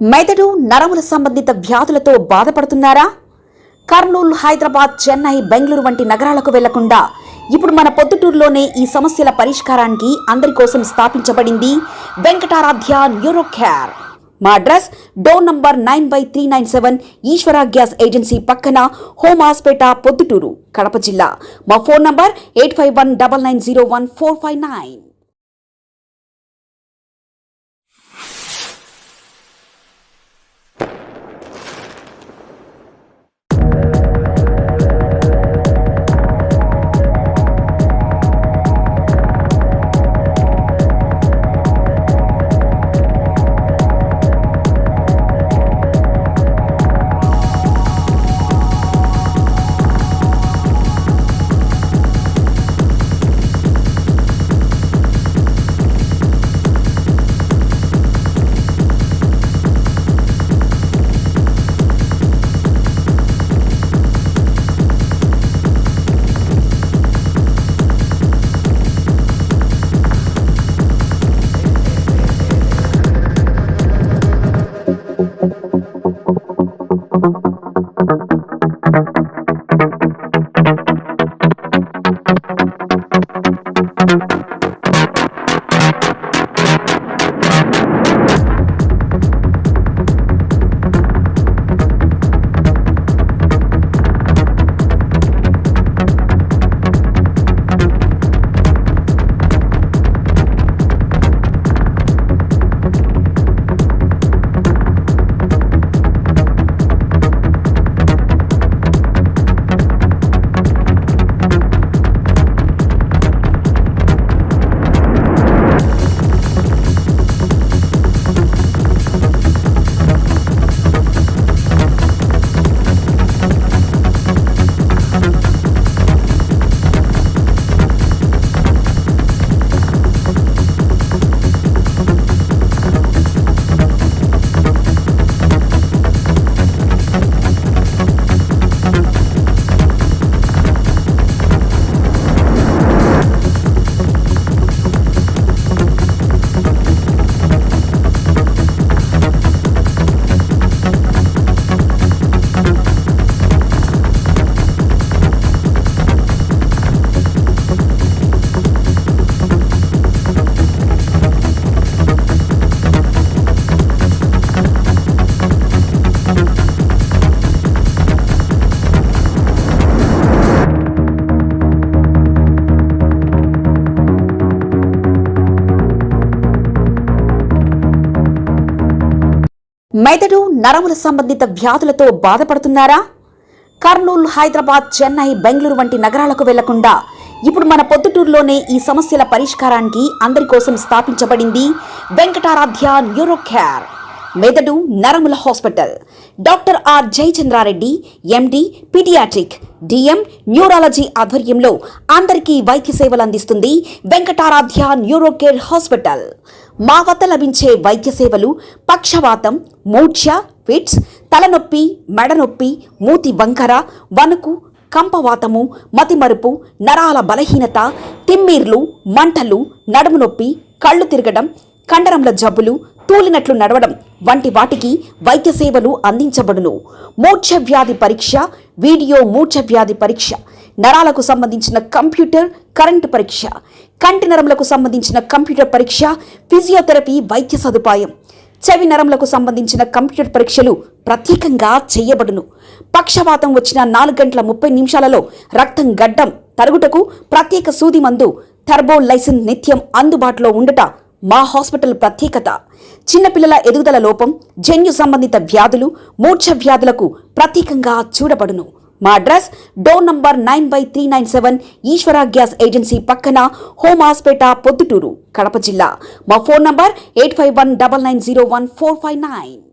మెదడు నరముల సంబంధిత వ్యాధులతో బాధపడుతున్నారా? కర్నూలు, హైదరాబాద్, చెన్నై, బెంగళూరు వంటి నగరాలకు వెళ్లకుండా ఇప్పుడు మన పొద్దుటూరులోనే ఈ సమస్యల పరిష్కారానికి అందరి కోసం స్థాపించబడింది వెంకటారాధ్య న్యూరో కేర్. మా అడ్రస్ డోర్ నంబర్ 9/397 ఈశ్వర గ్యాస్ ఏజెన్సీ పక్కన, హోమ్ హాస్పేట, పొద్దుటూరు, కడప జిల్లా. మా ఫోన్ నంబర్ 8519901459. మెదడు నరముల సంబంధిత వ్యాధులతో బాధపడుతున్నారా? కర్నూలు, హైదరాబాద్, చెన్నై, బెంగళూరు వంటి నగరాలకు వెళ్లకుండా ఇప్పుడు మన పొద్దుటూరులోనే ఈ సమస్యల పరిష్కారానికి అందరి కోసం స్థాపించబడింది వెంకటారాధ్య న్యూరో కేర్. మెదడు నరముల hospital. Doctor R Jayachandra Reddy, MD, paediatric, DM, neurology ఆధ్వర్యంలో అందరికీ వైద్య సేవలు అందిస్తుంది వెంకటారాధ్య న్యూరో కేర్ హాస్పిటల్. మా వద్ద లభించే వైద్య సేవలు పక్షవాతం, మూర్ఛ, ఫిట్స్, తలనొప్పి, మెడనొప్పి, మూతి వంకర, వణుకు, కంపవాతము, మతిమరుపు, నరాల బలహీనత, తిమ్మిర్లు, మంటలు, నడుము నొప్పి, కళ్ళు తిరగడం, కండరంల జబ్బులు, తూలినట్లు నడవడం వంటి వాటికి వైద్య సేవలు అందించబడును. మూర్ఛ వ్యాధి పరీక్ష, వీడియో మూర్ఛ వ్యాధి పరీక్ష, నరాలకు సంబంధించిన కంప్యూటర్, కరెంటు పరీక్ష, కంటి నరములకు సంబంధించిన కంప్యూటర్ పరీక్ష, ఫిజియోథెరపీ వైద్య సదుపాయం, చెవి నరములకు సంబంధించిన కంప్యూటర్ పరీక్షలు ప్రత్యేకంగా చేయబడును. పక్షవాతం వచ్చిన 4 గంటల 30 నిమిషాలలో రక్తం గడ్డం తరుగుటకు ప్రత్యేక సూది మందు థర్బోలైసిన్ నిత్యం అందుబాటులో ఉండట మా హాస్పిటల్ ప్రత్యేకత. చిన్నపిల్లల ఎదుగుదల లోపం, జన్యు సంబంధిత వ్యాధులు, మూర్ఛ వ్యాధులకు ప్రత్యేకంగా చూడబడును. మా అడ్రస్ డోర్ నంబర్ 9/397 ఈశ్వర గ్యాస్ ఏజెన్సీ పక్కన, హోమ్ హాస్పేట, పొద్దుటూరు, కడప జిల్లా. మా ఫోన్ నంబర్ 8519901459.